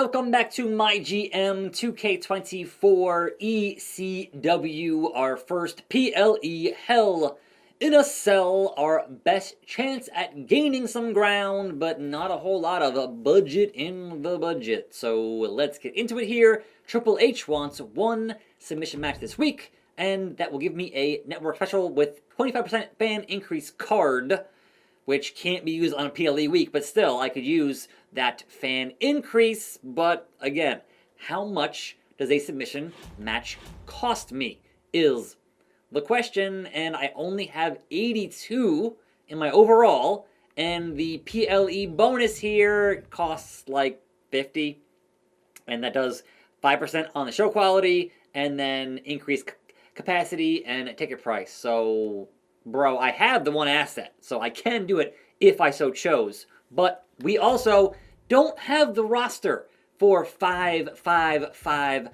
Welcome back to MyGM 2K24 ECW, our first PLE Hell in a Cell, our best chance at gaining some ground, but not a whole lot of a budget in the budget. So let's get into it here. Triple H wants one submission match this week, and that will give me a network special with 25% fan increase card, which can't be used on a PLE week, but still, I could use that fan increase. But again, how much does a submission match cost me is the question, and I only have 82 in my overall, and the PLE bonus here costs like 50, and that does 5% on the show quality, and then increase capacity and ticket price. So bro, I have the one asset, so I can do it if I so chose. But we also don't have the roster for five time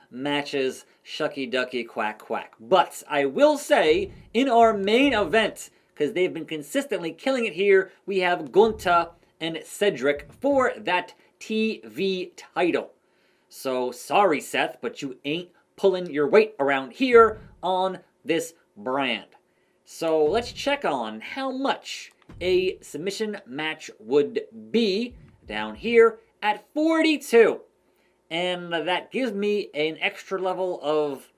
matches, shucky ducky quack quack. But I will say, in our main event, because they've been consistently killing it here, we have Gunther and Cedric for that TV title. So sorry, Seth, but you ain't pulling your weight around here on this brand. So let's check on how much a submission match would be down here at 42. And that gives me an extra level of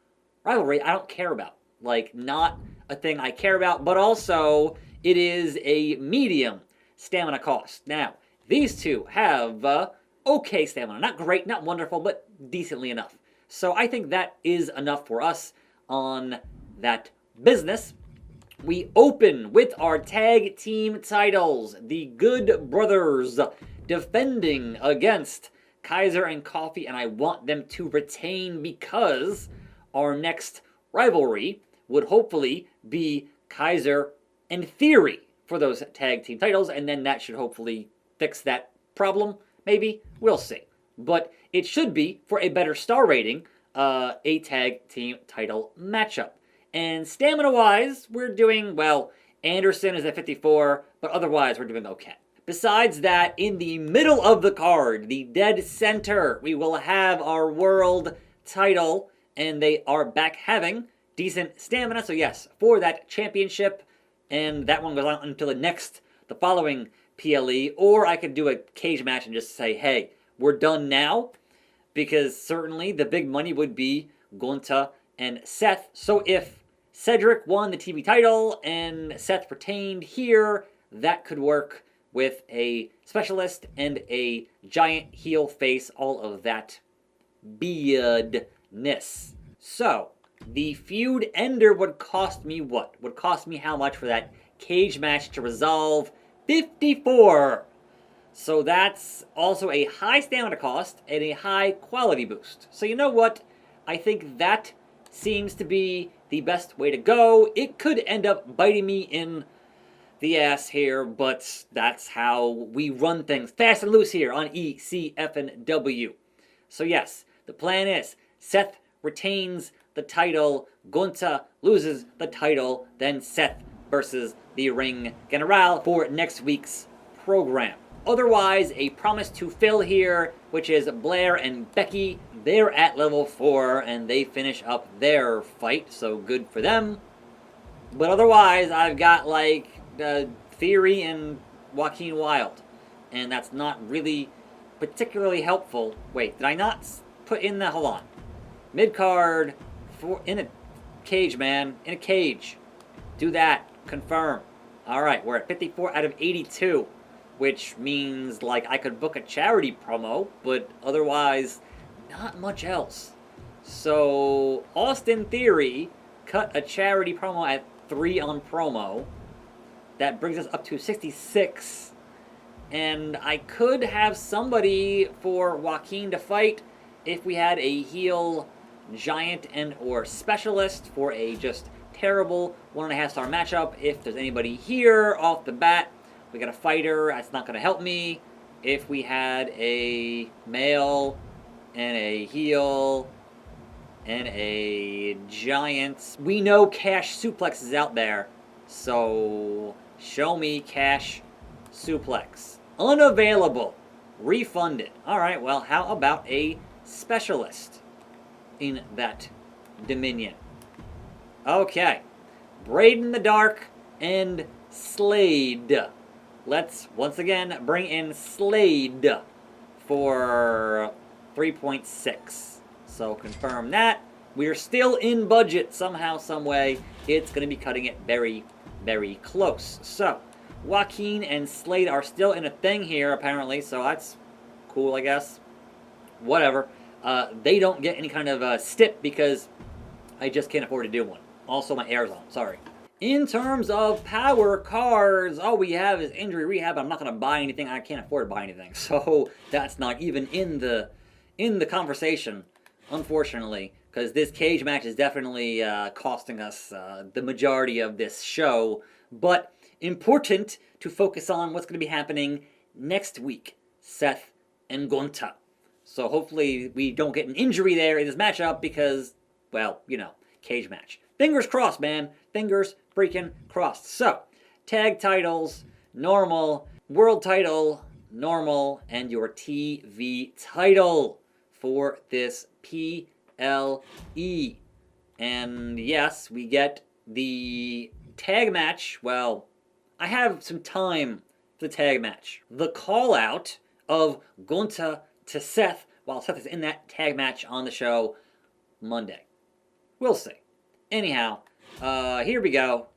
rivalry I don't care about. Like, not a thing I care about, but also it is a medium stamina cost. Now, these two have okay stamina. Not great, not wonderful, but decently enough. So I think that is enough for us on that business. We open with our tag team titles. The Good Brothers defending against Kaiser and Coffee, and I want them to retain because our next rivalry would hopefully be Kaiser and Theory for those tag team titles, and then that should hopefully fix that problem. Maybe. We'll see. But it should be, for a better star rating, a tag team title matchup. And stamina-wise, we're doing, well, Anderson is at 54, but otherwise we're doing okay. Besides that, in the middle of the card, the dead center, we will have our world title, and they are back having decent stamina. So yes, for that championship, and that one goes on until the following PLE, or I could do a cage match and just say, hey, we're done now, because certainly the big money would be Gunther and Seth. So if Cedric won the TV title and Seth retained here, that could work with a specialist and a giant heel face, all of that beardness. So the feud ender would cost me what? Would cost me how much for that cage match to resolve? 54. So that's also a high stamina cost and a high quality boost. So you know what? I think that seems to be the best way to go. It could end up biting me in the ass here, but that's how we run things fast and loose here on ECFNW. So yes, the plan is Seth retains the title, Gunther loses the title, then Seth versus the Ring General for next week's program. Otherwise, a promise to fill here, which is Blair and Becky. They're at level 4, and they finish up their fight, so good for them. But otherwise, I've got, like, Theory and Joaquin Wilde, and that's not really particularly helpful. Wait, did I not put in the... Hold on. Mid-card, in a cage, man. In a cage. Do that. Confirm. Alright, we're at 54 out of 82. Which means, like, I could book a charity promo, but otherwise, not much else. So, Austin Theory cut a charity promo at 3 on promo. That brings us up to 66. And I could have somebody for Joaquin to fight if we had a heel giant and or specialist for a just terrible 1.5 star matchup. If there's anybody here off the bat, we got a fighter, that's not going to help me. If we had a male and a heel and a giant, we know Cash Suplex is out there. So show me Cash Suplex. Unavailable. refunded. Alright, well, how about a specialist in that Dominion? Okay. Braden the Dark and Slade. Let's, once again, bring in Slade for 3.6. So confirm that. We're still in budget somehow, some way. It's going to be cutting it very, very close. So, Joaquin and Slade are still in a thing here, apparently, so that's cool, I guess. Whatever. They don't get any kind of stip because I just can't afford to do one. Also, my air's on. Sorry. In terms of power cards, all we have is injury rehab. I'm not going to buy anything. I can't afford to buy anything. So that's not even in the conversation, unfortunately, because this cage match is definitely costing us the majority of this show. But important to focus on what's going to be happening next week. Seth and Gunta. So hopefully we don't get an injury there in this matchup because, well, you know, cage match. Fingers crossed, man. Fingers freaking crossed. So, tag titles, normal, world title, normal, and your TV title for this PLE. And yes, we get the tag match. Well, I have some time for the tag match. The call out of Gunta to Seth while Seth is in that tag match on the show Monday. We'll see. Anyhow, here we go.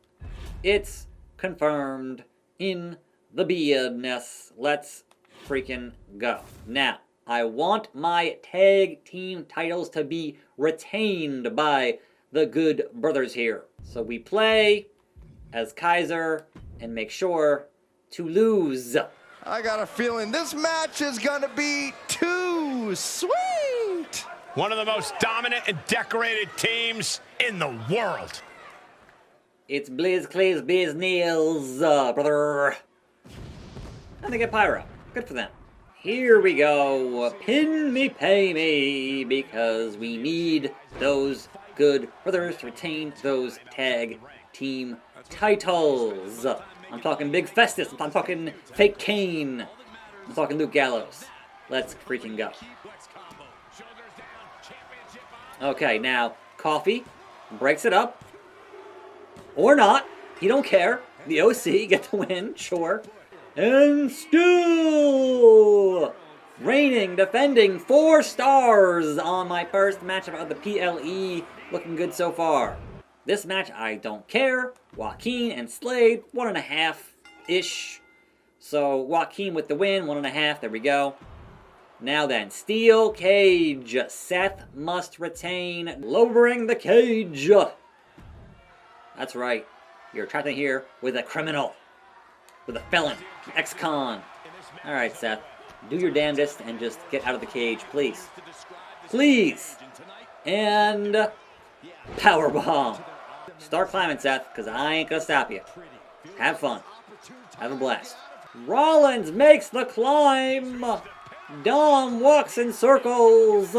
It's confirmed in the BNS. Let's freaking go. Now, I want my tag team titles to be retained by the good brothers here. So we play as Kaiser and make sure to lose. I got a feeling this match is gonna be too sweet. One of the most dominant and decorated teams in the world. It's Blizz Clay's business, brother. And they get Pyro. Good for them. Here we go. Pin me, pay me, because we need those good brothers to retain those tag team titles. I'm talking Big Festus. I'm talking Fake Kane. I'm talking Luke Gallows. Let's freaking go. Okay, now, Coffee breaks it up. Or not. He don't care. The OC get the win, sure. And still reigning, defending 4 stars on my first matchup of the PLE. Looking good so far. This match, I don't care. Joaquin and Slade, 1.5-ish. So, Joaquin with the win, 1.5. There we go. Now then, steel cage. Seth must retain. Lowering the cage. That's right. You're trapped in here with a criminal. With a felon. Ex-con. Alright, Seth. Do your damnedest and just get out of the cage, please. Please! And powerbomb. Start climbing, Seth, because I ain't gonna stop you. Have fun. Have a blast. Rollins makes the climb. Dom walks in circles.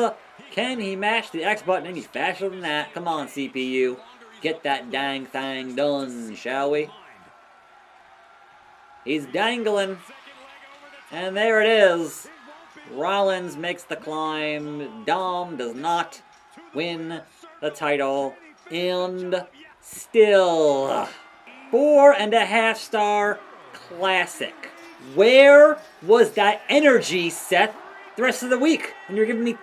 Can he match the X button any faster than that? Come on, CPU. Get that dang thing done, shall we? He's dangling. And there it is. Rollins makes the climb. Dom does not win the title. And still, 4.5-star classic. Where was that energy, Seth, the rest of the week when you're giving me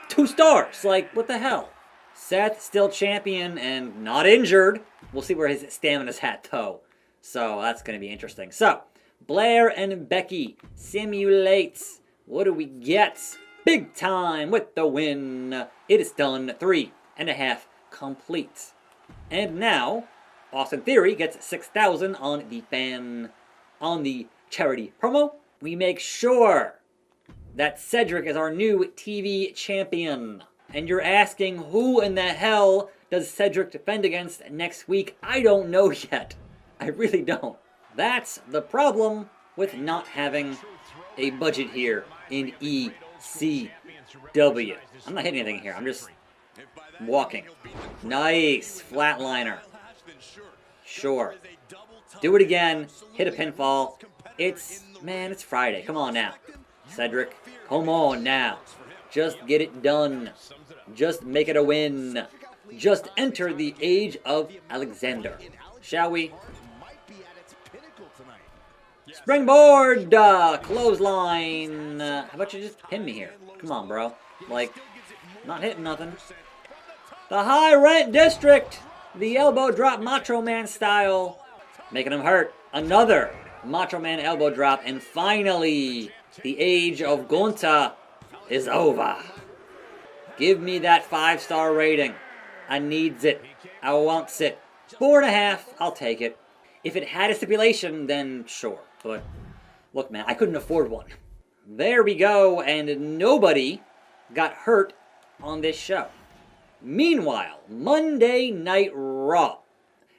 2 stars? Like, what the hell? Seth still champion and not injured. We'll see where his stamina's at, though. So that's going to be interesting. So, Blair and Becky simulates. What do we get? Big time with the win. It is done. 3.5 complete. And now, Austin Theory gets 6,000 on the charity promo. We make sure that Cedric is our new TV champion. And you're asking, who in the hell does Cedric defend against next week? I don't know yet. I really don't. That's the problem with not having a budget here in ECW. I'm not hitting anything here. I'm just walking. Nice. Flatliner. Sure. Do it again. Hit a pinfall. It's Friday. Come on now. Cedric. Come on now. Just get it done. Just make it a win. Just enter the age of Alexander. Shall we? Springboard! Clothesline! How about you just pin me here? Come on, bro. Like, not hitting nothing. The High Rent District! The elbow drop Macho Man style. Making him hurt. Another Macho Man elbow drop. And finally, the age of Gunta is over. Give me that 5-star rating. I needs it. I wants it. 4.5. I'll take it. If it had a stipulation, then sure. But look, man, I couldn't afford one. There we go, and nobody got hurt on this show. Meanwhile, Monday Night Raw.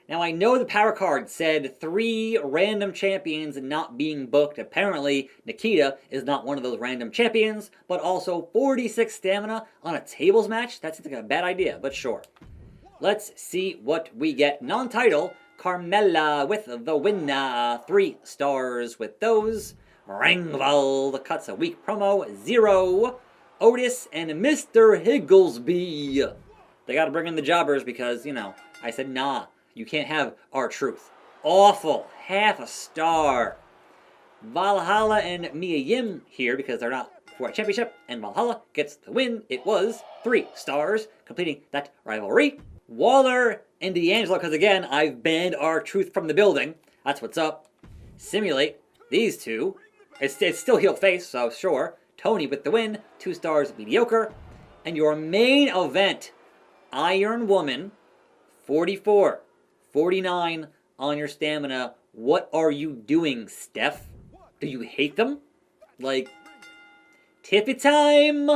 Now, I know the power card said 3 random champions not being booked. Apparently, Nikita is not one of those random champions, but also 46 stamina on a tables match? That seems like a bad idea, but sure. Let's see what we get. Non-title, Carmella with the win. 3 stars with those. Ringvald cuts a weak promo. 0. Otis and Mr. Higglesby. They gotta bring in the jobbers because, you know, I said nah. You can't have R-Truth. Awful. Half a star. Valhalla and Mia Yim here because they're not for a championship. And Valhalla gets the win. It was 3 stars, completing that rivalry. Waller and D'Angelo, because again, I've banned R-Truth from the building. That's what's up. Simulate. These two. It's still heel face, so sure. Tony with the win. 2 stars, mediocre. And your main event, Iron Woman, 44. 49 on your stamina. What are you doing, Steph? Do you hate them? Like, tippy time!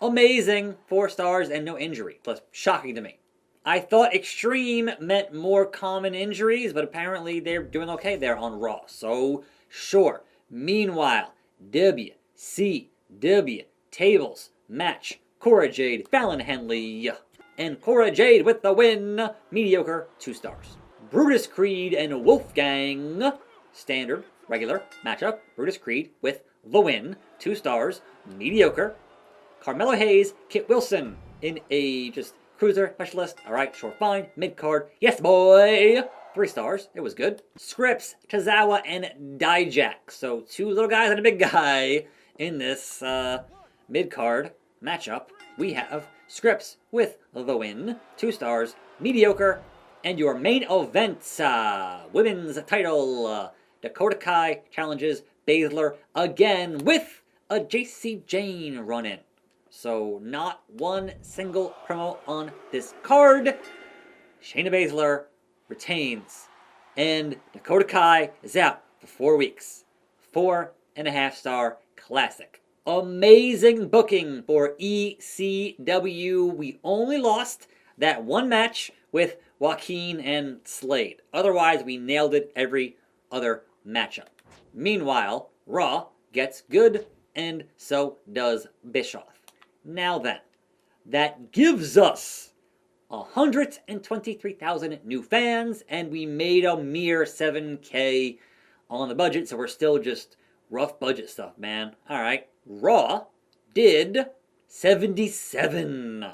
Amazing. 4 stars and no injury. Plus, shocking to me. I thought extreme meant more common injuries, but apparently they're doing okay there on Raw. So, sure. Meanwhile, WCW Tables Match. Cora Jade, Fallon Henley, and Cora Jade with the win. Mediocre, 2 stars. Brutus Creed and Wolfgang. Standard, regular matchup. Brutus Creed with the win. 2 stars. Mediocre. Carmelo Hayes, Kit Wilson in a just cruiser specialist. Alright, sure, fine. Mid-card. Yes, boy! 3 stars. It was good. Scripps, Tozawa, and Dijak. So 2 little guys and a big guy in this mid-card matchup. We have Scripps with the win. 2 stars. Mediocre. And your main event, women's title, Dakota Kai challenges Baszler again with a JC Jane run-in. So not one single promo on this card. Shayna Baszler retains. And Dakota Kai is out for 4 weeks. 4.5 star classic. Amazing booking for ECW. We only lost that one match with Joaquin and Slade. Otherwise, we nailed it every other matchup. Meanwhile, Raw gets good, and so does Bischoff. Now then, that gives us 123,000 new fans, and we made a mere 7K on the budget, so we're still just rough budget stuff, man. Alright, Raw did 77.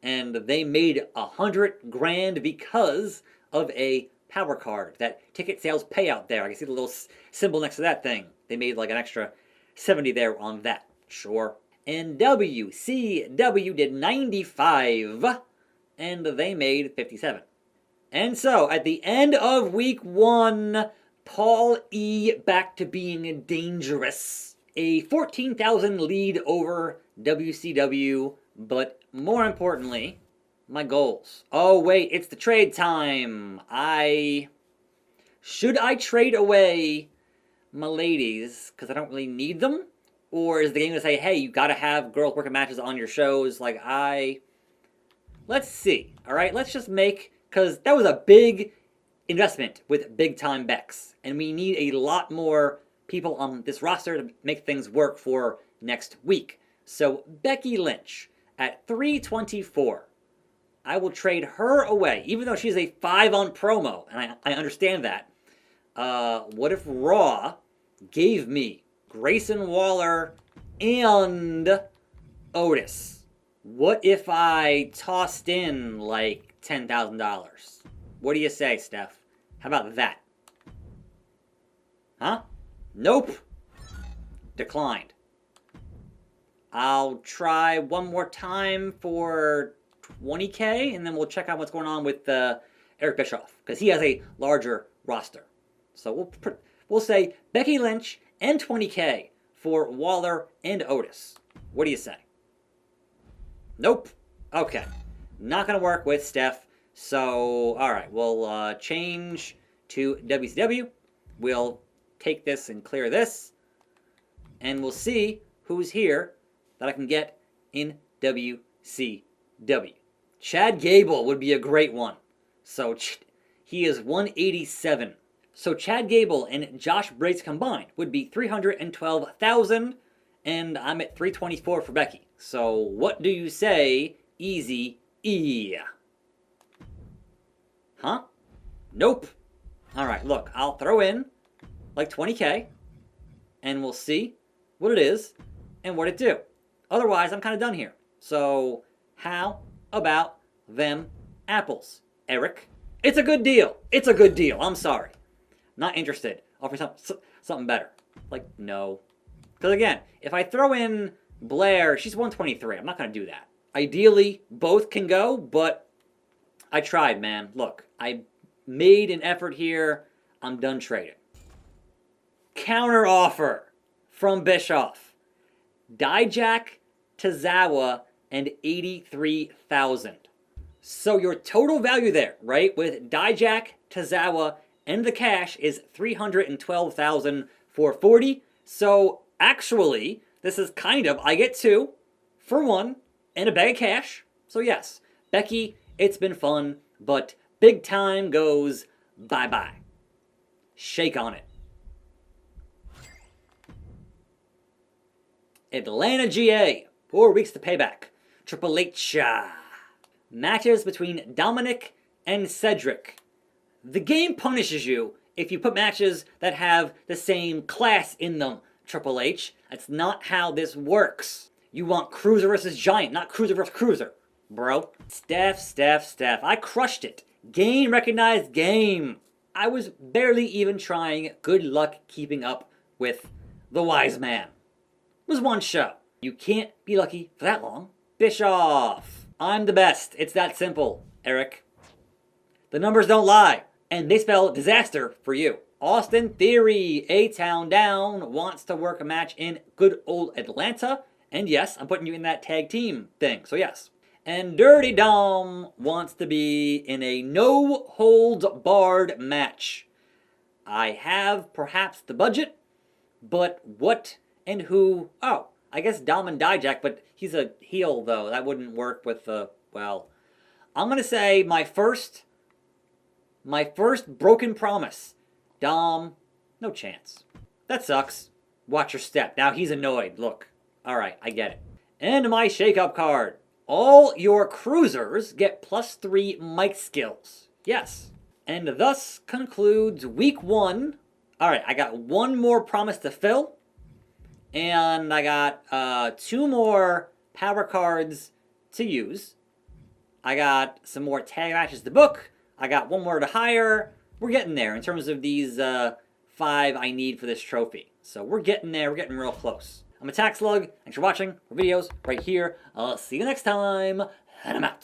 And they made 100 grand because of a power card. That ticket sales payout there. I can see the little symbol next to that thing. They made like an extra 70 there on that. Sure. And WCW did 95. And they made 57. And so, at the end of week 1, Paul E. back to being dangerous. A 14,000 lead over WCW. But more importantly, my goals. Oh wait, it's the trade time. Should I trade away my ladies because I don't really need them? Or is the game going to say, hey, you got to have girls working matches on your shows? Let's see. All right, let's just make, because that was a big investment with big time Becks. And we need a lot more people on this roster to make things work for next week. So Becky Lynch. At 324, I will trade her away, even though she's a 5 on promo, and I understand that. What if Raw gave me Grayson Waller and Otis. What if I tossed in like $10,000? What do you say, Steph? How about that? Huh? Nope. Declined. I'll try one more time for 20K, and then we'll check out what's going on with Eric Bischoff, because he has a larger roster. So we'll say Becky Lynch and 20K for Waller and Otis. What do you say? Nope. Okay. Not going to work with Steph. So, all right, we'll change to WCW. We'll take this and clear this. And we'll see who's here that I can get in WCW. Chad Gable would be a great one. So, he is 187. So, Chad Gable and Josh Briggs combined would be 312,000. And I'm at 324 for Becky. So, what do you say, Easy E? Huh? Nope. All right, look, I'll throw in like 20K, and we'll see what it is and what it do. Otherwise, I'm kind of done here. So, how about them apples, Eric? It's a good deal. It's a good deal. I'm sorry. Not interested. Offer something better. Like, no. Because again, if I throw in Blair, she's 123. I'm not going to do that. Ideally, both can go, but I tried, man. Look, I made an effort here. I'm done trading. Counter offer from Bischoff. Dijak, Tozawa, and 83,000. So your total value there, right, with Dijak, Tozawa, and the cash is 312,440. So actually, this is kind of, I get 2 for 1 and a bag of cash. So yes, Becky, it's been fun, but big time goes bye-bye. Shake on it. Atlanta, GA. 4 weeks to Payback. Triple H. Matches between Dominic and Cedric. The game punishes you if you put matches that have the same class in them, Triple H. That's not how this works. You want Cruiser versus Giant, not Cruiser versus Cruiser, bro. Steph. I crushed it. Game recognized game. I was barely even trying. Good luck keeping up with the wise man. It was one show. You can't be lucky for that long. Bischoff. I'm the best. It's that simple, Eric. The numbers don't lie, and they spell disaster for you. Austin Theory, A-Town Down, wants to work a match in good old Atlanta. And yes, I'm putting you in that tag team thing, so yes. And Dirty Dom wants to be in a no-holds-barred match. I have perhaps the budget, but what and who? Oh, I guess Dom and Dijak, but he's a heel, though. That wouldn't work with the, well, I'm going to say my first broken promise. Dom, no chance. That sucks. Watch your step. Now he's annoyed. Look. All right, I get it. And my shake-up card. All your cruisers get +3 mic skills. Yes. And thus concludes week 1. All right, I got 1 more promise to fill. And I got 2 more power cards to use. I got some more tag matches to book. I got 1 more to hire. We're getting there in terms of these 5 I need for this trophy. So we're getting there. We're getting real close. I'm attackslug. Thanks for watching. More videos right here. I'll see you next time. And I'm out.